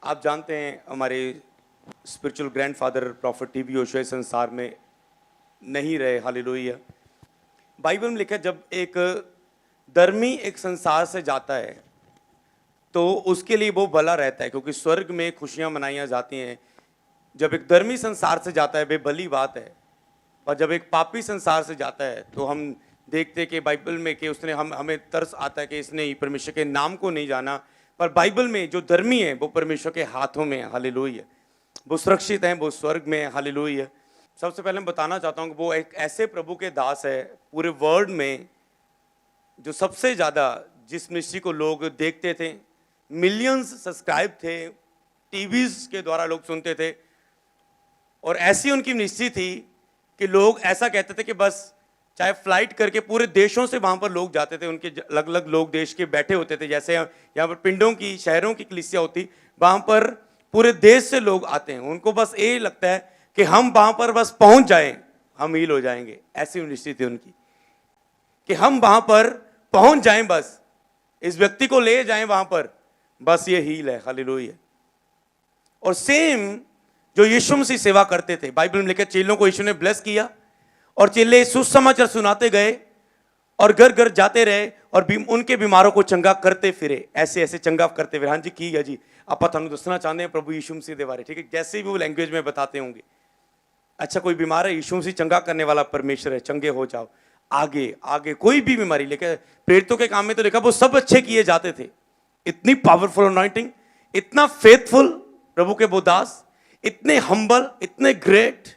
आप जानते हैं हमारे spiritual grandfather prophet TB Joshua संसार में नहीं रहे, हालेलुया। बाइबल में लिखा है जब एक धर्मी एक संसार से जाता है तो उसके लिए वो भला रहता है, क्योंकि स्वर्ग में खुशियां मनाई जाती हैं। जब एक धर्मी संसार से जाता है बेभली बात है, और जब एक पापी संसार से जाता है तो हम देखते कि बाइबल में कि उसने हमें तरस आता है कि इसने ही परमेश्वर के नाम को नहीं जाना। पर बाइबल में जो धर्मी है वो परमेश्वर के हाथों में है, हालेलुया। वो सुरक्षित हैं, वो स्वर्ग में है, हालेलुया। सबसे पहले मैं बताना चाहता हूँ कि वो एक ऐसे प्रभु के दास है पूरे वर्ल्ड में जो सबसे ज़्यादा जिस मिनिस्ट्री को लोग देखते थे, मिलियंस सब्सक्राइब थे, टीवीज़ के द्वारा लोग सुनते थे। और ऐसी उनकी मिनिस्ट्री थी कि लोग ऐसा कहते थे कि बस चाहे फ्लाइट करके पूरे देशों से वहाँ पर लोग जाते थे, उनके अलग अलग लोग देश के बैठे होते थे। जैसे यहाँ पर पिंडों की शहरों की कलीसिया होती, वहाँ पर पूरे देश से लोग आते हैं। उनको बस ये लगता है कि हम वहाँ पर बस पहुँच जाएं, हम हील हो जाएंगे। ऐसी मिनिस्ट्री थी उनकी कि हम वहाँ पर पहुँच जाएं, बस इस व्यक्ति को ले जाएं वहाँ पर, बस ये हील है, हालेलुया। और सेम जो यीशु मसीह सेवा करते थे, बाइबल में लिखा चेलों को यीशु ने ब्लेस किया और चेले सुसमाचार सुनाते गए और घर घर जाते रहे और उनके बीमारों को चंगा करते फिरे, ऐसे ऐसे चंगा करते फिरे। हाँ जी, की है जी, आप थानू दसना चाहते हैं प्रभु यीशु मसीह के बारे, ठीक है, जैसे भी वो लैंग्वेज में बताते होंगे। अच्छा, कोई बीमार है, यीशु मसीह चंगा करने वाला परमेश्वर है, चंगे हो जाओ। आगे आगे कोई भी बीमारी लेकर प्रेरितों के काम में तो लिखा वो सब अच्छे किए जाते थे। इतनी पावरफुल अनॉइंटिंग, इतना फेथफुल प्रभु के वो दास, इतने हम्बल, इतने ग्रेट,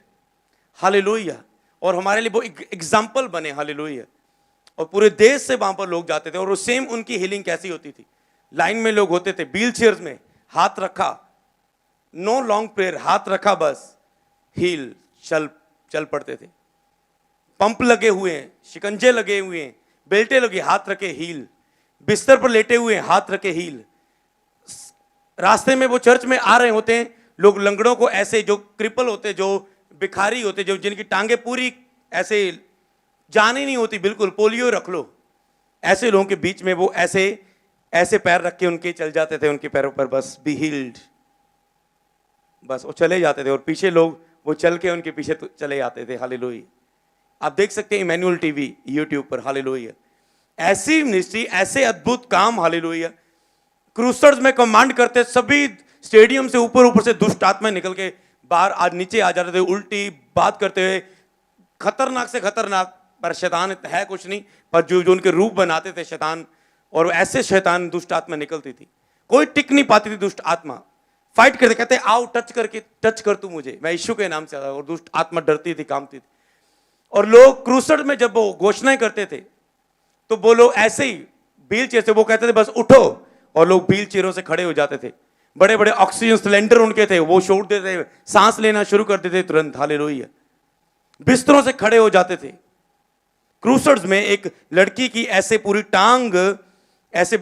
हालेलुया। और हमारे लिए वो एग्जाम्पल बने, हालेलुया। और पूरे देश से वहां पर लोग जाते थे। और वो सेम उनकी हीलिंग कैसी होती थी, लाइन में लोग होते थे, व्हील चेयर्स में, हाथ रखा, नो लॉन्ग प्रेयर, हाथ रखा, बस हील, चल पड़ते थे। पंप लगे हुए हैं, शिकंजे लगे हुए हैं, बेल्टे लगे, हाथ रखे हील, बिस्तर पर लेटे हुए हैं, हाथ रखे हील। रास्ते में वो चर्च में आ रहे होते हैं, लोग लंगड़ों को ऐसे, जो क्रिपल होते, जो भिखारी होते, जो जिनकी टांगे पूरी ऐसे जान ही नहीं होती, बिल्कुल पोलियो रख लो, ऐसे लोगों के बीच में वो ऐसे ऐसे पैर रख के उनके चल जाते थे, उनके पैरों पर बस बी हील्ड, बस वो चले जाते थे। और पीछे लोग वो चल के उनके पीछे चले जाते थे, हालेलुया। आप देख सकते हैं इमैनुअल टीवी यूट्यूब पर, हालेलुया। ऐसी मिनिस्ट्री, ऐसे अद्भुत काम, हालेलुया। क्रूसर्स में कमांड करते, सभी स्टेडियम से ऊपर से दुष्ट आत्मा निकल के बाहर आज नीचे आ जाते थे, उल्टी बात करते हुए, खतरनाक से खतरनाक। पर शैतान है कुछ नहीं, पर जो उनके रूप बनाते थे शैतान, और ऐसे शैतान दुष्ट आत्मा निकलती थी, कोई टिक नहीं पाती थी दुष्ट आत्मा। फाइट करते, कहते आओ टच कर तू मुझे, मैं यीशु के नाम से आता। और दुष्ट आत्मा डरती थी, कांपती थी। और लोग क्रूसर में जब वो घोषणाएं करते थे तो वो लोग ऐसे ही व्हील चेयर से वो कहते थे बस उठो, और लोग व्हील चेयरों से खड़े हो जाते थे। बड़े बड़े ऑक्सीजन सिलेंडर उनके थे, वो छोड़ देते थे, सांस लेना शुरू कर देते तुरंत, हालेलुया। बिस्तरों से खड़े हो जाते थे। क्रूसर्स में एक लड़की की ऐसे पूरी टांग, ऐसे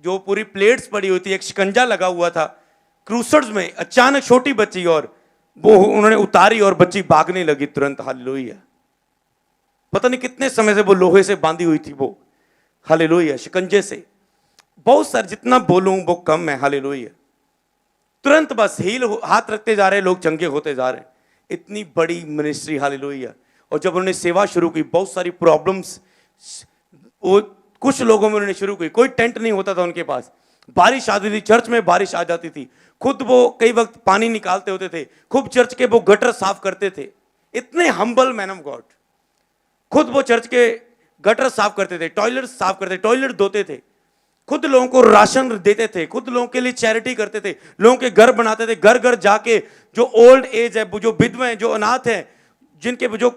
जो पूरी प्लेट्स पड़ी हुई थी, एक शिकंजा लगा हुआ था। क्रूसर्स में अचानक छोटी बच्ची, और वो उन्होंने उतारी और बच्ची भागने लगी तुरंत, हालेलुया। पता नहीं कितने समय से वो लोहे से बांधी हुई थी वो, हालेलुया, शिकंजे से। बहुत सारे, जितना बोलूं वो कम है, हालेलुया। तुरंत बस हील, हाथ रखते जा रहे, लोग चंगे होते जा रहे। इतनी बड़ी मिनिस्ट्री, हालेलुया। और जब उन्होंने सेवा शुरू की, बहुत सारी प्रॉब्लम्स वो कुछ लोगों में उन्होंने शुरू की। कोई टेंट नहीं होता था उनके पास, बारिश आती थी, चर्च में बारिश आ जाती थी, खुद वो कई वक्त पानी निकालते होते थे, खुद चर्च के वो गटर साफ करते थे। इतने हम्बल मैन ऑफ गॉड, खुद वो चर्च के गटर साफ करते थे, टॉयलेट साफ करते, टॉयलेट धोते थे, खुद लोगों को राशन देते थे, खुद लोगों के लिए चैरिटी करते थे, लोगों के घर बनाते थे, घर घर जाके जो ओल्ड एज है, जो विधवा हैं, जो अनाथ हैं, जिनके जो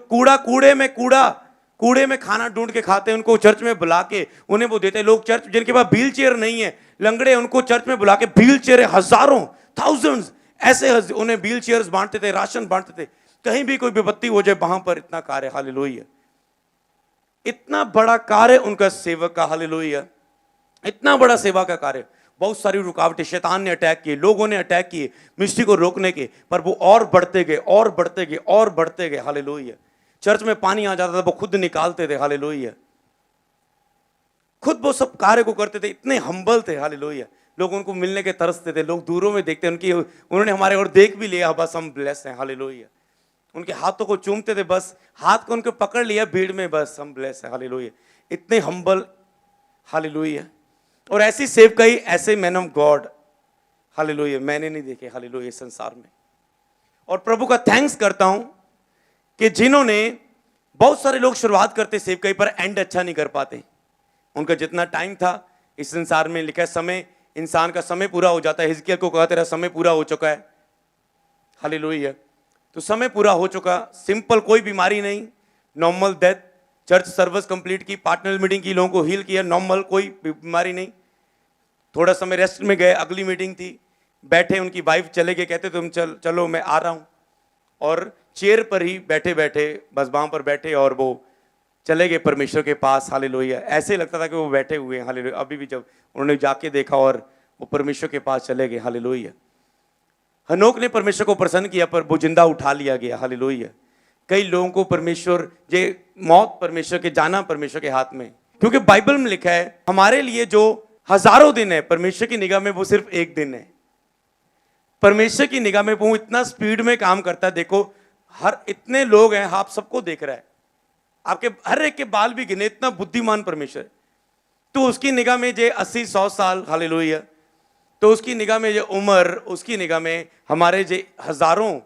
कूड़े में खाना ढूंढ के खाते हैं, उनको चर्च में बुला के उन्हें वो देते। लोग चर्च, जिनके पास व्हील चेयर नहीं है, लंगड़े, उनको चर्च में बुला के व्हील चेयर, हजारों, थाउजेंड्स ऐसे उन्हें व्हील चेयर्स बांटते थे, राशन बांटते थे। कहीं भी कोई विपत्ति हो जाए वहां पर इतना कार्य, हालेलुया। इतना बड़ा कार्य उनका सेवक का, हालेलुया, इतना बड़ा सेवा का कार्य। बहुत सारी रुकावटें शैतान ने अटैक किए, लोगों ने अटैक किए मिनिस्ट्री को रोकने के, पर वो और बढ़ते गए, और बढ़ते गए, और बढ़ते गए, हालेलुया। चर्च में पानी आ जाता था, वो खुद निकालते थे, हालेलुया। खुद वो सब कार्य को करते थे, इतने हम्बल थे, हालेलुया। लोग उनको मिलने के तरसते थे, लोग दूरों में देखते उनकी, उन्होंने हमारे और देख भी लिया, बस हम ब्लेस हैं, हालेलुया। उनके हाथों को चूमते थे, बस हाथ को उनको पकड़ लिया भीड़ में, बस हम ब्लेस हैं, हालेलुया। इतने हम्बल, हालेलुया। और ऐसी सेवकाई, ऐसे मैन ऑफ गॉड, हालेलुया, मैंने नहीं देखे, हालेलुया, संसार में। और प्रभु का थैंक्स करता हूं कि जिन्होंने, बहुत सारे लोग शुरुआत करते सेवकाई पर एंड अच्छा नहीं कर पाते। उनका जितना टाइम था इस संसार में, लिखा है समय, इंसान का समय पूरा हो जाता है। हिजकिय्याह को कहा तेरा समय पूरा हो चुका है, हालेलुया। तो समय पूरा हो चुका, सिंपल, कोई बीमारी नहीं, normal death, church service complete की, पार्टनर मीटिंग की, लोगों को हील किया, नॉर्मल, कोई बीमारी नहीं। थोड़ा समय रेस्ट में गए, अगली मीटिंग थी, बैठे, उनकी वाइफ चले गए, कहते तुम चलो मैं आ रहा हूं, और चेयर पर ही बैठे बैठे, बस वहां पर बैठे, और वो चले गए परमेश्वर के पास, हालेलुया। ऐसे लगता था कि वो बैठे हुए हैं, हालेलुया। अभी भी जब उन्होंने जाके देखा और वो परमेश्वर के पास चले गए, हालेलुया। हनोक ने परमेश्वर को प्रसन्न किया, पर वो जिंदा उठा लिया गया, हालेलुया। कई लोगों को परमेश्वर, ये मौत परमेश्वर के, जाना परमेश्वर के हाथ में, क्योंकि बाइबल में लिखा है हमारे लिए जो हजारों दिन है, परमेश्वर की निगाह में वो सिर्फ एक दिन है। परमेश्वर की निगाह में वो इतना स्पीड में काम करता है। देखो, हर इतने लोग हैं, आप सबको देख रहा है, आपके हर एक के बाल भी गिने, इतना बुद्धिमान परमेश्वर। तो उसकी निगाह में जे 80-100 साल, हालेलुया, तो उसकी निगाह में जे उम्र, उसकी निगाह में हमारे जे हजारों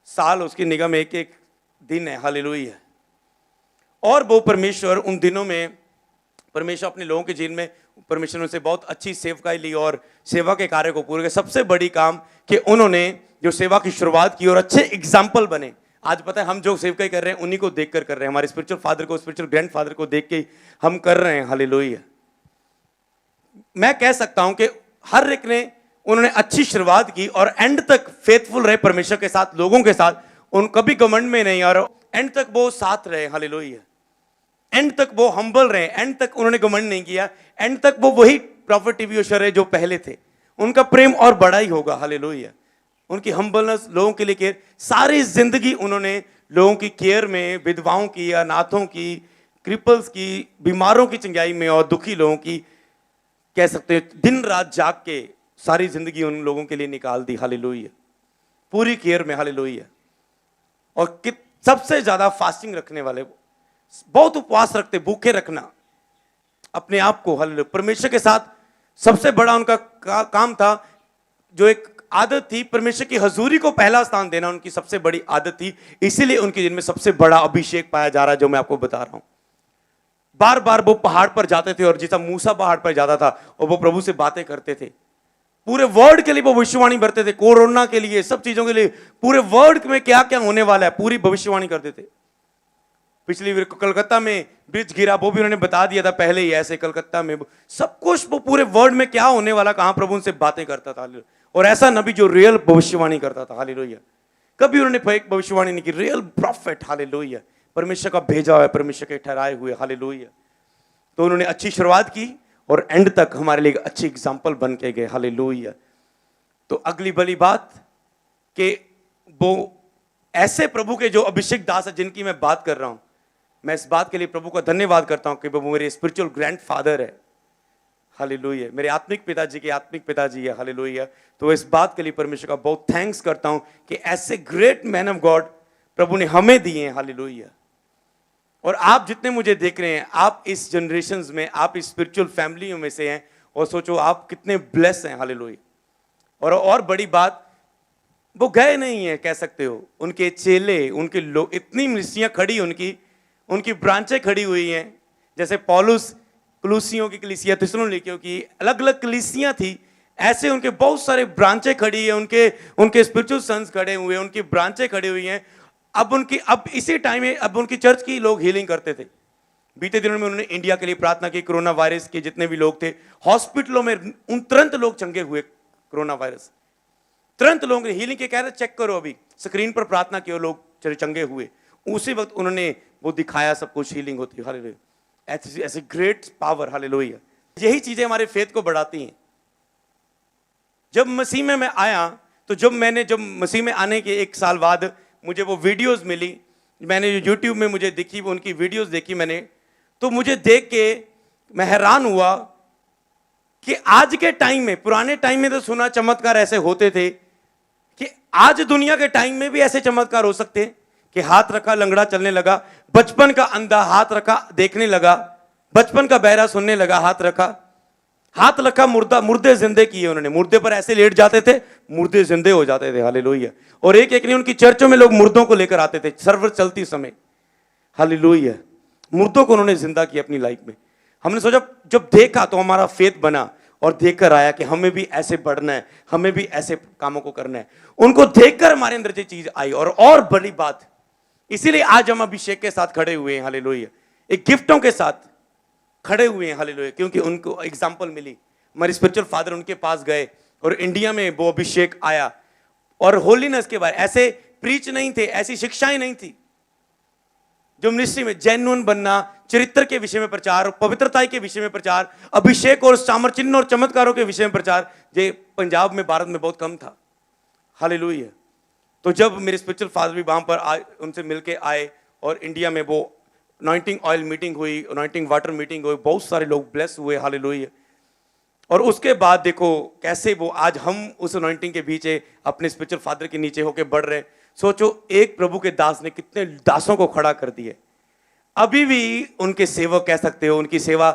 साल, उसकी निगाह में एक एक दिन है, हालेलुया। और वो परमेश्वर उन दिनों में, परमेश्वर अपने लोगों के जीवन में, परमेश्वर ने उनसे बहुत अच्छी सेवकाई ली और सेवा के कार्य को पूरे किया। सबसे बड़ी काम कि उन्होंने जो सेवा की शुरुआत की और अच्छे एग्जाम्पल बने। आज पता है हम जो सेवकाई कर रहे हैं उन्हीं को देखकर कर रहे हैं, हमारे स्पिरिचुअल फादर को, स्पिरिचुअल ग्रैंडफादर को देख के हम कर रहे हैं, हालेलुया। मैं कह सकता हूं कि हर एक ने, उन्होंने अच्छी शुरुआत की और एंड तक फेथफुल रहे परमेश्वर के साथ, लोगों के साथ, उन कभी घमंड में नहीं, और एंड तक वो साथ रहे, हालेलुया। एंड तक वो हम्बल रहे, एंड तक उन्होंने घमंड नहीं किया, एंड तक वो वही प्रॉफिट टीवी ओशर है जो पहले थे। उनका प्रेम और बड़ा ही होगा, हालेलुया। उनकी हम्बलनेस, लोगों के लिए केयर, सारी जिंदगी उन्होंने लोगों की केयर में, विधवाओं की, अनाथों की, क्रिपल्स की, बीमारों की चंगाई में, और दुखी लोगों की, कह सकते हैं दिन रात जाग के सारी जिंदगी उन लोगों के लिए निकाल दी, हालेलुया, पूरी केयर में, हालेलुया। और सबसे ज्यादा फास्टिंग रखने वाले, बहुत उपवास रखते, भूखे रखना अपने आप को, हालेलुया, परमेश्वर के साथ। सबसे बड़ा उनका काम था, जो एक आदत थी, परमेश्वर की हजूरी को पहला स्थान देना उनकी सबसे बड़ी आदत थी। इसीलिए उनके जिनमें सबसे बड़ा अभिषेक पाया जा रहा है, जो मैं आपको बता रहा हूं। बार बार वो पहाड़ पर जाते थे, और जैसा मूसा पहाड़ पर जाता था और वो प्रभु से बातें करते थे, पूरे वर्ल्ड के लिए वो भविष्यवाणी करते थे, कोरोना के लिए, सब चीजों के लिए, पूरे वर्ल्ड में क्या क्या होने वाला है, पूरी भविष्यवाणी करते थे। पिछली कलकत्ता में ब्रिज गिरा, वो भी उन्होंने बता दिया था पहले ही, ऐसे कलकत्ता में सब कुछ, वो पूरे वर्ल्ड में क्या होने वाला, कहां प्रभु उनसे बातें करता था। और ऐसा नबी जो रियल भविष्यवाणी करता था, हालेलुया। कभी उन्होंने फेक भविष्यवाणी नहीं की, रियल प्रॉफिट, हालेलुया, परमेश्वर का भेजा हुआ है, परमेश्वर के ठहराए हुए, हालेलुया। तो उन्होंने अच्छी शुरुआत की और एंड तक हमारे लिए अच्छी एग्जाम्पल बन के गए, हालेलुया। तो अगली बड़ी बात कि वो ऐसे प्रभु के जो अभिषेक दास है, जिनकी मैं बात कर रहा हूं, मैं इस बात के लिए प्रभु का धन्यवाद करता हूं कि वो मेरे स्पिरिचुअल ग्रैंडफादर है, हालेलुया, मेरे आत्मिक पिताजी के आत्मिक पिताजी है, हालेलुया। तो इस बात के लिए परमेश्वर का बहुत थैंक्स करता हूं कि ऐसे ग्रेट मैन ऑफ गॉड प्रभु ने हमें दिए हैं, हालेलुया। और आप जितने मुझे देख रहे हैं, आप इस जनरेशंस में, आप इस स्पिरिचुअल फैमिली में से हैं, और सोचो आप कितने ब्लेस हैं, हालेलुया। और बड़ी बात, वो गए नहीं है, कह सकते हो, उनके चेले, उनके लोग, इतनी मिस्ट्रियां खड़ी, उनकी ब्रांचें खड़ी हुई हैं। जैसे पौलुस कलूसियों की कलीसिया, थिस्सलुनीकियों की, अलग अलग कलीसियां थी, ऐसे उनके बहुत सारे ब्रांचें खड़ी है, उनके स्पिरिचुअल सन्स खड़े हुए हैं, उनकी ब्रांचें खड़ी हुई हैं। अब इसी टाइम में अब उनकी चर्च की लोग हीलिंग करते थे। बीते दिनों में उन्होंने इंडिया के लिए प्रार्थना की, कोरोना वायरस के जितने भी लोग थे हॉस्पिटलों में, उन तुरंत लोग चंगे हुए, कोरोना वायरस तुरंत लोगों ने हीलिंग के कह रहे, चेक करो, अभी स्क्रीन पर प्रार्थना की, लोग चंगे हुए, उसी वक्त उन्होंने वो दिखाया, सब कुछ हीलिंग होती, हालेलुया। ऐसे ग्रेट पावर, हालेलुया। यही चीजें हमारे फेथ को बढ़ाती हैं। जब मसीह में मैं आया, तो जब मसीह में आने के 1 साल बाद मुझे वो वीडियोस मिली, मैंने जो यूट्यूब में मुझे दिखी, उनकी वीडियोस देखी मैंने, तो मुझे देख के मैं हैरान हुआ कि आज के टाइम में, पुराने टाइम में तो सुना चमत्कार ऐसे होते थे कि आज दुनिया के टाइम में भी ऐसे चमत्कार हो सकते हैं कि हाथ रखा लंगड़ा चलने लगा, बचपन का अंधा हाथ रखा देखने लगा, बचपन का बहरा सुनने लगा, हाथ रखा मुर्दे जिंदे किए उन्होंने, मुर्दे पर ऐसे लेट जाते थे, मुर्दे जिंदे हो जाते थे। हालेलुया। और एक एक नहीं, उनकी चर्चों में लोग मुर्दों को लेकर आते थे सर्वर चलती समय। हालेलुया। मुर्दों को उन्होंने जिंदा किया अपनी लाइफ में। हमने सोचा, जब देखा तो हमारा फेथ बना और देखकर आया कि हमें भी ऐसे बढ़ना है, हमें भी ऐसे कामों को करना है। उनको देखकर हमारे अंदर ये चीज आई। और बड़ी बात, इसीलिए आज हम अभिषेक के साथ खड़े हुए हैं। हालेलुया। एक गिफ्टों के साथ खड़े हुए हैं। हालेलुया। क्योंकि उनको एग्जांपल मिली, हमारे स्पिरिचुअल फादर उनके पास गए और इंडिया में वो अभिषेक आया। और होलीनेस के बारे ऐसे प्रीच नहीं थे, ऐसी शिक्षाएं नहीं थी जो मिनिस्ट्री में जेन्युइन बनना, चरित्र के विषय में प्रचार, पवित्रता के विषय में प्रचार, अभिषेक और सामर चिन्ह और चमत्कारों के विषय में प्रचार, ये पंजाब में, भारत में बहुत कम था। हालेलुया। तो जब मेरे स्पिरिचुअल फादर भी वहां पर आए, उनसे मिलके आए और इंडिया में वो अनॉइंटिंग ऑयल मीटिंग हुई, अनॉइंटिंग वाटर मीटिंग हुई, बहुत सारे लोग ब्लेस हुए। हालेलुया। और उसके बाद देखो कैसे वो आज हम उस अनॉइंटिंग के बीच अपने स्पिरिचुअल फादर के नीचे होके बढ़ रहे। सोचो, एक प्रभु के दास ने कितने दासों को खड़ा कर दिए। अभी भी उनके सेवक कह सकते हो, उनकी सेवा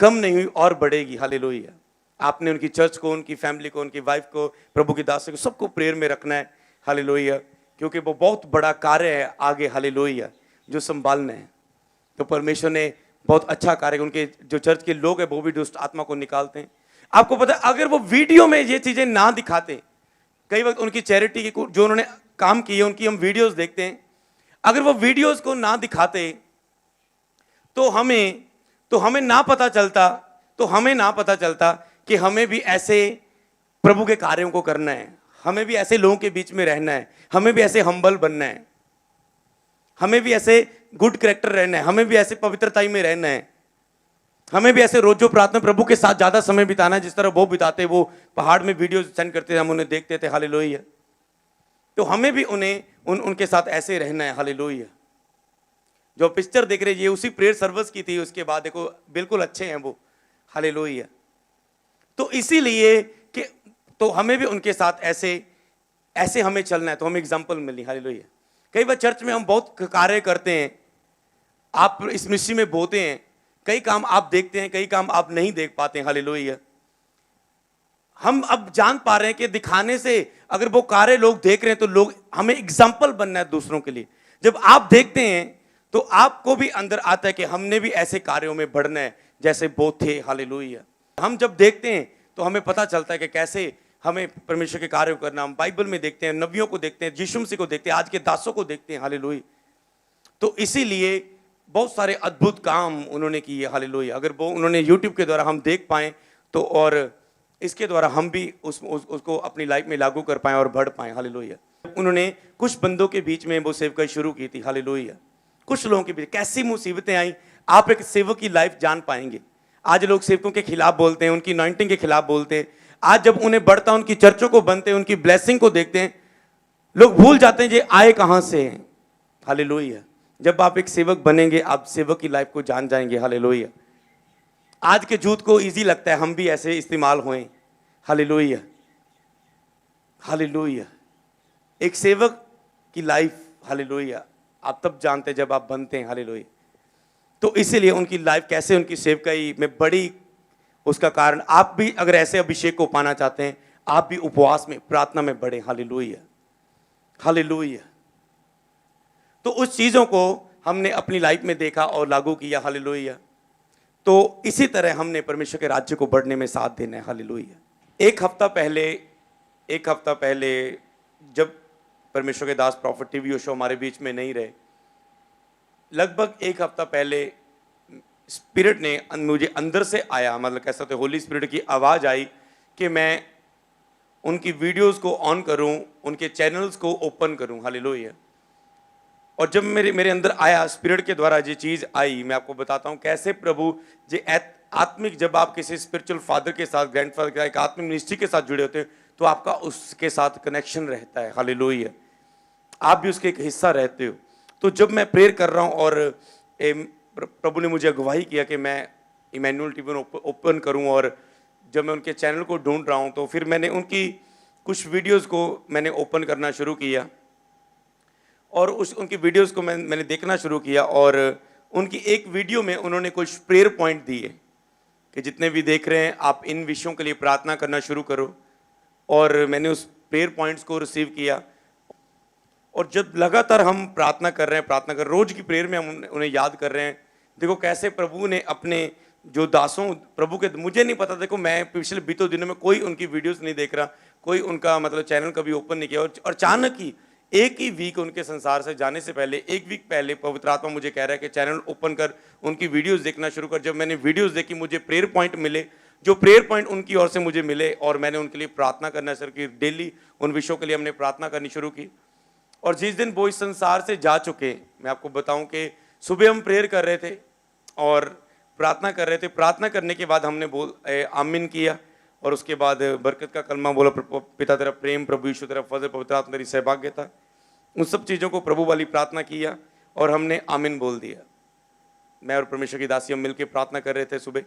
कम नहीं हुई और बढ़ेगी। हालेलुया। आपने उनकी चर्च को, उनकी फैमिली को, उनकी वाइफ को, प्रभु के दासों को, सबको प्रेयर में रखना है। हालेलुया। क्योंकि वो बहुत बड़ा कार्य है आगे, हालेलुया, जो संभालना है। तो परमेश्वर ने बहुत अच्छा कार्य, उनके जो चर्च के लोग हैं वो भी दुष्ट आत्मा को निकालते हैं। आपको पता है, अगर वो वीडियो में ये चीजें ना दिखाते, कई वक्त उनकी चैरिटी की जो उन्होंने काम किए उनकी हम वीडियोस देखते हैं, अगर वो वीडियोस को ना दिखाते तो हमें ना पता चलता कि हमें भी ऐसे प्रभु के कार्यों को करना है, हमें भी ऐसे लोगों के बीच में रहना है, हमें भी ऐसे हम्बल बनना है, हमें भी ऐसे गुड कैरेक्टर रहना है, हमें भी ऐसे पवित्रता में रहना है, हमें भी ऐसे रोजो प्रार्थना प्रभु के साथ ज्यादा समय बिताना है जिस तरह वो बिताते। वो पहाड़ में वीडियो सेंड करते थे, हम उन्हें देखते थे। हालेलुया। तो हमें भी उनके साथ ऐसे रहना है। हालेलुया। जो पिक्चर देख रहे हैं ये उसी प्रेयर सर्विस की थी, उसके बाद देखो बिल्कुल अच्छे हैं वो। हालेलुया। तो इसीलिए कि तो हमें भी उनके साथ ऐसे हमें चलना है, तो हमें एग्जाम्पल मिली। हालेलुया। कई बार चर्च में हम बहुत कार्य करते हैं, आप इस मिनिस्ट्री में बोते हैं, कई काम आप देखते हैं, कई काम आप नहीं देख पाते हैं। हालेलुया। हम अब जान पा रहे हैं कि दिखाने से अगर वो कार्य लोग देख रहे हैं तो लोग, हमें एग्जाम्पल बनना है दूसरों के लिए। जब आप देखते हैं तो आपको भी अंदर आता है कि हमने भी ऐसे कार्यों में बढ़ना है जैसे वो थे। हालेलुया। हम जब देखते हैं तो हमें पता चलता है कि कैसे हमें परमेश्वर के कार्य करना। हम बाइबल में देखते हैं, नबियों को देखते हैं, यीशु मसीह को देखते हैं, आज के दासों को देखते हैं। हालेलुया। तो इसीलिए बहुत सारे अद्भुत काम उन्होंने किए। हालेलुया। अगर वो उन्होंने यूट्यूब के द्वारा हम देख पाए तो, और इसके द्वारा हम भी उसको अपनी लाइफ में लागू कर पाए और बढ़ पाए। हालेलुया। उन्होंने कुछ बंदों के बीच में वो सेवकाई शुरू की थी। हालेलुया। कुछ लोगों के बीच कैसी मुसीबतें आई, आप एक सेवक की लाइफ जान पाएंगे। आज लोग सेवकों के खिलाफ बोलते हैं, उनकी अनॉइंटिंग के खिलाफ बोलते हैं। आज जब उन्हें बढ़ता, उनकी चर्चों को बनते हैं, उनकी ब्लेसिंग को देखते हैं, लोग भूल जाते हैं ये आए कहां से हैं। हालेलुया। जब आप एक सेवक बनेंगे, आप सेवक की लाइफ को जान जाएंगे। हालेलुया। आज के यूथ को इजी लगता है हम भी ऐसे इस्तेमाल हों। हालेलुया। हालेलुया। एक सेवक की लाइफ, हालेलुया, आप तब जानते हैं जब आप बनते हैं। हालेलुया। तो इसीलिए उनकी लाइफ कैसे उनकी सेवकाई में बड़ी, उसका कारण आप भी अगर ऐसे अभिषेक को पाना चाहते हैं, आप भी उपवास में, प्रार्थना में बढ़े। हालेलुया। हालेलुया। तो उस चीजों को हमने अपनी लाइफ में देखा और लागू किया। हालेलुया। तो इसी तरह हमने परमेश्वर के राज्य को बढ़ने में साथ देना है। हालेलुया। एक हफ्ता पहले जब परमेश्वर के दास प्रॉफिट टीवी योशुआ हमारे बीच में नहीं रहे, लगभग एक हफ्ता पहले स्पिरिट ने मुझे अंदर से आया, मतलब कह सकते होली स्पिरिट की आवाज़ आई कि मैं उनकी वीडियोस को ऑन करूं, उनके चैनल्स को ओपन करूं। हालेलुया। और जब मेरे अंदर आया, स्पिरिट के द्वारा ये चीज़ आई, मैं आपको बताता हूं कैसे प्रभु जे आत्मिक, जब आप किसी स्पिरिचुअल फादर के साथ, ग्रैंडफादर के एक आत्मिक मिनिस्ट्री के साथ जुड़े होते हैं तो आपका उसके साथ कनेक्शन रहता है। हालेलुया। आप भी उसके एक हिस्सा रहते हो। तो जब मैं प्रेयर कर रहा हूँ और प्रभु ने मुझे अगुवाही किया कि मैं इमैनुअल टीवी ओपन करूँ और जब मैं उनके चैनल को ढूंढ रहा हूँ तो फिर मैंने उनकी कुछ वीडियोस को मैंने ओपन करना शुरू किया और उनकी वीडियोस को मैंने देखना शुरू किया। और उनकी एक वीडियो में उन्होंने कुछ प्रेयर पॉइंट दिए कि जितने भी देख रहे हैं आप इन विषयों के लिए प्रार्थना करना शुरू करो। और मैंने उस प्रेयर पॉइंट्स को रिसीव किया और जब लगातार हम प्रार्थना कर रहे हैं, रोज की प्रेयर में हम उन्हें याद कर रहे हैं। देखो कैसे प्रभु ने अपने जो दासों प्रभु के, मुझे नहीं पता, देखो मैं पिछले बीतों दिनों में कोई उनकी वीडियोस नहीं देख रहा, कोई उनका मतलब चैनल कभी ओपन नहीं किया। और अचानक ही एक ही वीक उनके संसार से जाने से पहले, एक वीक पहले पवित्र आत्मा मुझे कह रहा है कि चैनल ओपन कर, उनकी वीडियोस देखना शुरू कर। जब मैंने वीडियोस देखी मुझे प्रेयर पॉइंट मिले, जो प्रेयर पॉइंट उनकी ओर से मुझे मिले और मैंने उनके लिए प्रार्थना करना शुरू की। डेली उन विषयों के लिए हमने प्रार्थना करनी शुरू की। और जिस दिन वो इस संसार से जा चुके, मैं आपको बताऊं कि सुबह हम प्रेयर कर रहे थे और प्रार्थना कर रहे थे। प्रार्थना करने के बाद हमने आमीन किया और उसके बाद बरकत का कलमा बोला, पिता तेरा प्रेम, प्रभु यीशु तेरा फजल, पवित्र आत्मा तेरी सहभाग्यता, उन सब चीज़ों को प्रभु वाली प्रार्थना किया और हमने आमीन बोल दिया। मैं और परमेश्वर की दासी हम मिलकर प्रार्थना कर रहे थे सुबह।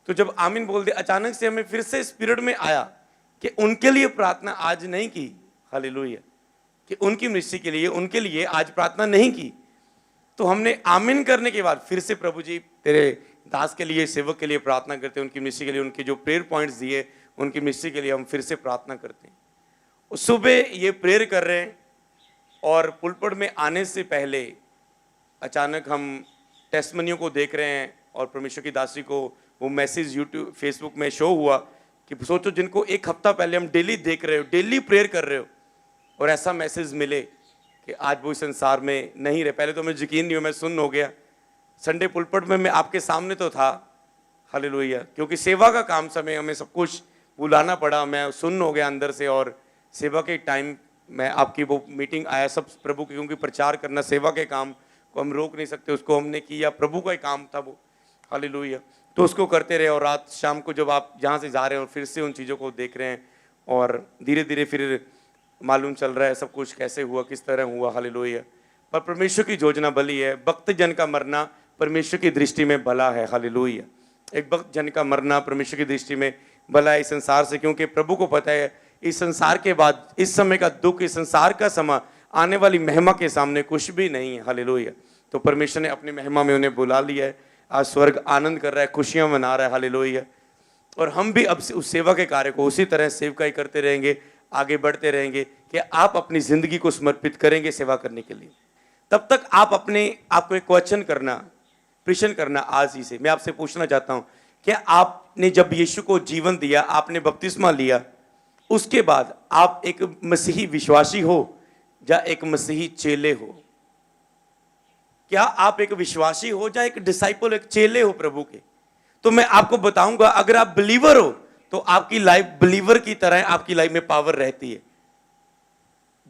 तो जब आमीन बोल दिया, अचानक से हमें फिर से स्पिरिट में आया कि उनके लिए प्रार्थना आज नहीं की। हालेलुया, कि उनकी मिनिस्ट्री के लिए, उनके लिए आज प्रार्थना नहीं की। तो हमने आमीन करने के बाद फिर से प्रभु जी तेरे दास के लिए, सेवक के लिए प्रार्थना करते हैं, उनकी मिनिस्ट्री के लिए, उनके जो प्रेयर पॉइंट्स दिए उनकी मिनिस्ट्री के लिए हम फिर से प्रार्थना करते हैं। सुबह ये प्रेयर कर रहे हैं और पुलपट में आने से पहले अचानक हम टेस्टमनियों को देख रहे हैं और परमेश्वर की दासी को वो मैसेज यूट्यूब फेसबुक में शो हुआ कि सोचो जिनको एक हफ्ता पहले हम डेली देख रहे हो, डेली प्रेयर कर रहे हो, और ऐसा मैसेज मिले कि आज वो इस संसार में नहीं रहे। पहले तो मुझे यकीन नहीं हो, मैं सुन्न हो गया। संडे पुलपट में मैं आपके सामने तो था, हालेलुया, क्योंकि सेवा का काम समय हमें सब कुछ बुलाना पड़ा, मैं सुन्न हो गया अंदर से। और सेवा के टाइम मैं आपकी वो मीटिंग आया सब प्रभु की, क्योंकि प्रचार करना सेवा के काम को हम रोक नहीं सकते, उसको हमने किया, प्रभु का ही काम था वो, हालेलुया। तो उसको करते रहे और रात शाम को जब आप यहाँ से जा रहे हैं और फिर से उन चीज़ों को देख रहे हैं और धीरे धीरे फिर मालूम चल रहा है सब कुछ कैसे हुआ, किस तरह हुआ, हालेलुया। पर परमेश्वर की योजना भली है, भक्त जन का मरना परमेश्वर की दृष्टि में भला है, हालेलुया। एक भक्त जन का मरना परमेश्वर की दृष्टि में भला है इस संसार से, क्योंकि प्रभु को पता है इस संसार के बाद, इस समय का दुख, इस संसार का समय आने वाली महिमा के सामने कुछ भी नहीं है, हालेलुया। तो परमेश्वर ने अपनी महिमा में उन्हें बुला लिया है। आज स्वर्ग आनंद कर रहा है, खुशियां मना रहा है, हालेलुया। और हम भी अब उस सेवा के कार्य को उसी तरह सेवकाई करते रहेंगे, आगे बढ़ते रहेंगे कि आप अपनी जिंदगी को समर्पित करेंगे सेवा करने के लिए। तब तक आप अपने आपको एक क्वेश्चन करना, प्रश्न करना आज ही से। मैं आपसे पूछना चाहता हूं, क्या आपने जब यीशु को जीवन दिया, आपने बपतिस्मा लिया, उसके बाद आप एक मसीही विश्वासी हो या एक मसीही चेले हो? क्या आप एक विश्वासी हो या एक डिसाइपल, एक चेले हो प्रभु के? तो मैं आपको बताऊंगा, अगर आप बिलीवर हो तो आपकी लाइफ बिलीवर की तरह, आपकी लाइफ में पावर रहती है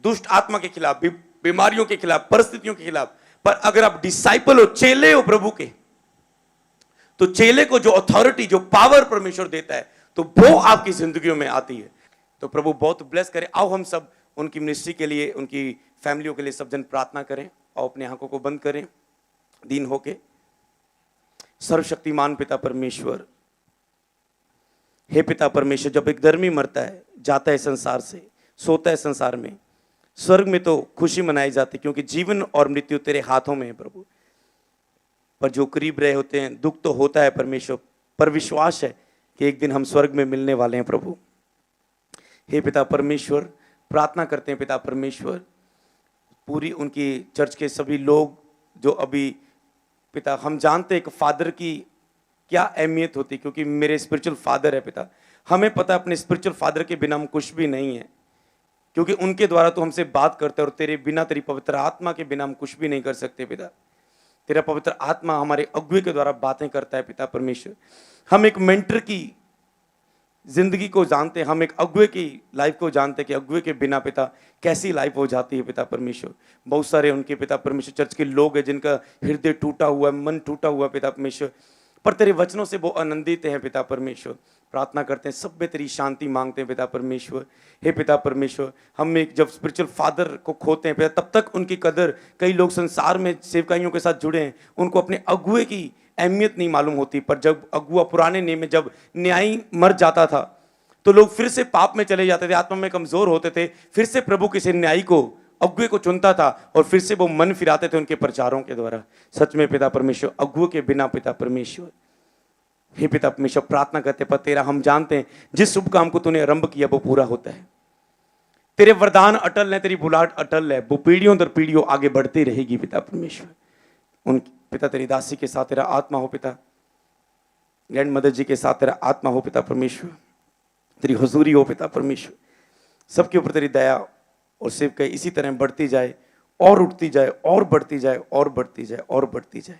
दुष्ट आत्मा के खिलाफ, बीमारियों के खिलाफ, परिस्थितियों के खिलाफ। पर अगर आप डिसाइपल हो, चेले हो प्रभु के, तो चेले को जो अथॉरिटी, जो पावर परमेश्वर देता है, तो वो आपकी जिंदगियों में आती है। तो प्रभु बहुत ब्लेस करे। आओ हम सब उनकी मिनिस्ट्री के लिए, उनकी फैमिलियों के लिए सब जन प्रार्थना करें और अपने आंखों को बंद करें दीन होके। सर्वशक्तिमान पिता परमेश्वर, हे पिता परमेश्वर, जब एक धर्मी मरता है, जाता है संसार से, सोता है संसार में, स्वर्ग में तो खुशी मनाई जाती, क्योंकि जीवन और मृत्यु तेरे हाथों में है प्रभु। पर जो करीब रहे होते हैं, दुख तो होता है परमेश्वर, पर विश्वास है कि एक दिन हम स्वर्ग में मिलने वाले हैं प्रभु। हे पिता परमेश्वर, प्रार्थना करते हैं पिता परमेश्वर, पूरी उनकी चर्च के सभी लोग जो अभी, पिता हम जानते हैं एक फादर की क्या अहमियत होती, क्योंकि मेरे स्पिरिचुअल फादर है पिता। हमें पता है अपने स्पिरिचुअल फादर के बिना हम कुछ भी नहीं है, क्योंकि उनके द्वारा तो हमसे बात करते हैं, और तेरे बिना, तेरी पवित्र आत्मा के बिना हम कुछ भी नहीं कर सकते पिता। तेरा पवित्र आत्मा हमारे अगुवे के द्वारा बातें करता है पिता परमेश्वर। हम एक मेंटर की जिंदगी को जानते हैं, हम एक अगुवे की लाइफ को जानते हैं कि अगुवे के बिना पिता कैसी लाइफ हो जाती है पिता परमेश्वर। बहुत सारे उनके पिता परमेश्वर चर्च के लोग हैं जिनका हृदय टूटा हुआ है, मन टूटा हुआ है पिता परमेश्वर, पर तेरे वचनों से वो आनंदित हैं पिता परमेश्वर। प्रार्थना करते हैं, सब में तेरी शांति मांगते हैं पिता परमेश्वर। हे पिता परमेश्वर, हम एक जब स्पिरिचुअल फादर को खोते हैं पिता, तब तक उनकी कदर, कई लोग संसार में सेवकाइयों के साथ जुड़े हैं, उनको अपने अगुए की अहमियत नहीं मालूम होती। पर जब अगुआ पुराने नियम में जब न्यायी मर जाता था तो लोग फिर से पाप में चले जाते थे, आत्मा में कमजोर होते थे, फिर से प्रभु किसी न्यायी को, अगुए को चुनता था और फिर से वो मन फिराते थे उनके प्रचारों के द्वारा। सच में पिता परमेश्वर, अगुए के बिना पिता परमेश्वर, हे पिता परमेश्वर, प्रार्थना करते पर तेरा हम जानते हैं जिस शुभ काम को तूने आरंभ किया वो पूरा होता है। तेरे वरदान अटल है, तेरी बुलाहट अटल है, वो पीढ़ियों दर पीढ़ियों आगे बढ़ती रहेगी पिता परमेश्वर। उन पिता तेरी दासी के साथ तेरा आत्मा हो पिता, ग्रैंड मदर जी के साथ तेरा आत्मा हो पिता परमेश्वर, तेरी हुजूरी हो पिता परमेश्वर, सबके ऊपर तेरी दया और सेवकाई इसी तरह बढ़ती जाए और उठती जाए और बढ़ती जाए और बढ़ती जाए और बढ़ती जाए।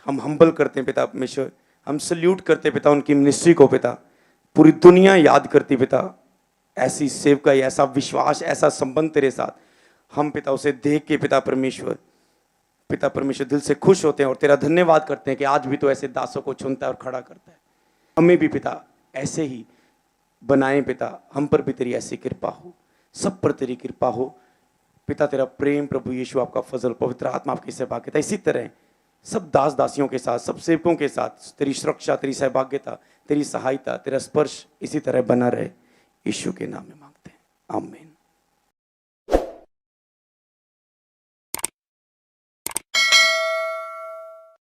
हम हम्बल करते हैं पिता परमेश्वर, हम सल्यूट करते पिता उनकी मिनिस्ट्री को पिता, पूरी दुनिया याद करती पिता ऐसी सेवकाई, ऐसा विश्वास, ऐसा संबंध तेरे साथ। हम पिता उसे देख के पिता परमेश्वर दिल से खुश होते हैं और तेरा धन्यवाद करते हैं कि आज भी तो ऐसे दासों को चुनता है और खड़ा करता है। हमें भी पिता ऐसे ही बनाएं पिता, हम पर भी तेरी ऐसी कृपा हो, सब पर तेरी कृपा हो पिता। तेरा प्रेम, प्रभु यीशु, आपका फजल, पवित्र आत्मा आपकी सहभागिता इसी तरह सब दास दासियों के साथ, सब सेवकों के साथ तेरी सुरक्षा, तेरी सहभागिता, तेरी सहायता, तेरा स्पर्श इसी तरह बना रहे। यीशु के नाम में मांगते हैं, आमीन।